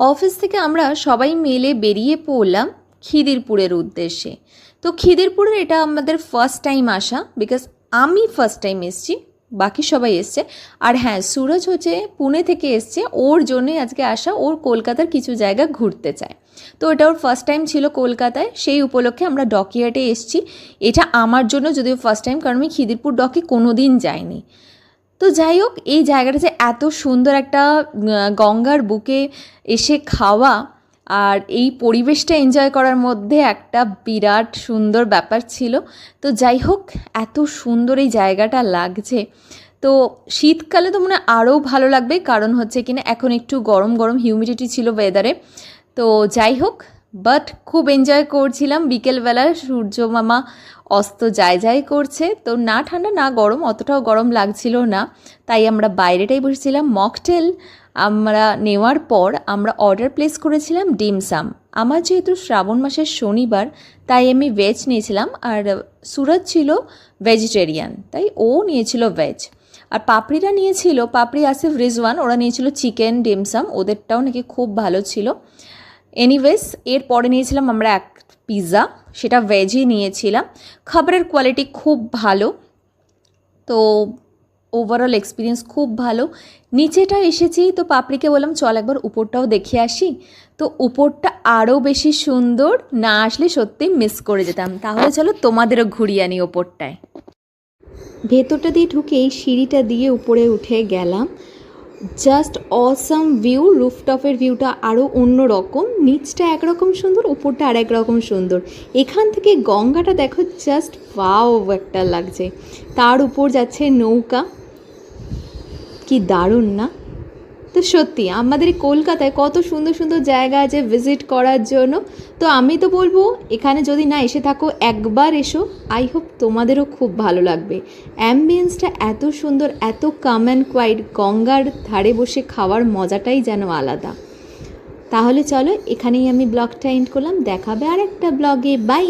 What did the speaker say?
Office থেকে আমরা সবাই মিলে বেরিয়ে পড়লাম খিদিরপুরের উদ্দেশ্যে। তো খিদিরপুরের এটা আমাদের ফার্স্ট টাইম আসা, বিকজ আমি ফার্স্ট টাইম এসেছি, বাকি সবাই এসছে। আর হ্যাঁ, সুরজ হচ্ছে পুনে থেকে এসছে, ওর জন্যই আজকে আসা, ওর কলকাতার কিছু জায়গা ঘুরতে চায়। তো এটা ওর ফার্স্ট টাইম ছিল কলকাতায়, সেই উপলক্ষে আমরা ডকইয়ার্ডে এসেছি। এটা আমার জন্য যদিও ফার্স্ট টাইম, কারণ আমি খিদিরপুর ডকে কোনো দিন যাইনি। তো যাই হোক, এই জায়গাটা যে এত সুন্দর একটা গঙ্গার বুকে এসে খাওয়া আর এই পরিবেশটা এনজয় করার মধ্যে একটা বিরাট সুন্দর ব্যাপার ছিল। তো যাই হোক, এত সুন্দর এই জায়গাটা লাগছে। তো শীতকালে তো মনে হয় আরও ভালো লাগবে, কারণ হচ্ছে কিনা এখন একটু গরম গরম হিউমিডিটি ছিল ওয়েদারে। তো যাই হোক, বাট খুব এনজয় করছিলাম। বিকেলবেলায় সূর্য মামা অস্ত যায় করছে, তো না ঠান্ডা না গরম, অতটাও গরম লাগছিল না। তাই আমরা বাইরেটাই বসেছিলাম। মকটেল আমরা নেওয়ার পর আমরা অর্ডার প্লেস করেছিলাম ডিমসাম। আমার যেহেতু শ্রাবণ মাসের শনিবার, তাই আমি ভেজ নিয়েছিলাম, আর সুরজ ছিল ভেজিটেরিয়ান, তাই ও নিয়েছিল ভেজ। আর পাপড়িরা নিয়েছিল, পাপড়ি আসিফ রিজওয়ান, ওরা নিয়েছিল চিকেন ডিমসাম, ওদেরটাও নাকি খুব ভালো ছিল। এনিওয়েজ, এরপরে নিয়েছিলাম আমরা এক পিৎজা, সেটা ভেজই নিয়েছিলাম। খাবারের কোয়ালিটি খুব ভালো, তো ওভারঅল এক্সপিরিয়েন্স খুব ভালো। নিচেটা এসেছি তো পাপড়িকে বললাম চল একবার উপরটাও দেখে আসি। তো উপরটা আরও বেশি সুন্দর, না আসলে সত্যি মিস করে যেতাম। তাহলে চলো তোমাদেরও ঘুরিয়ে আনি ওপরটায়। ভেতরটা দিয়ে ঢুকে এই সিঁড়িটা দিয়ে উপরে উঠে গেলাম। জাস্ট অসাম ভিউ, রুফটপের ভিউটা আরও অন্য রকম, নিচটা একরকম সুন্দর, উপরটা আর একরকম সুন্দর। এখান থেকে গঙ্গাটা দেখো, জাস্ট ওয়াও একটা লাগছে। তার উপর যাচ্ছে নৌকা, কি দারুণ না? তো সত্যি আমাদের কলকাতায় কত সুন্দর সুন্দর জায়গা আছে ভিজিট করার জন্য। তো আমি তো বলবো এখানে যদি না এসে থাকো, একবার এসো, আই হোপ তোমাদেরও খুব ভালো লাগবে। অ্যাম্বিয়েন্সটা এত সুন্দর, এত কাম অ্যান্ড কোয়াইট, গঙ্গার ধারে বসে খাওয়ার মজাটাই যেন আলাদা। তাহলে চলো, এখানেই আমি ব্লগটা এন্ড করলাম। দেখাবে আর একটা ব্লগে, বাই।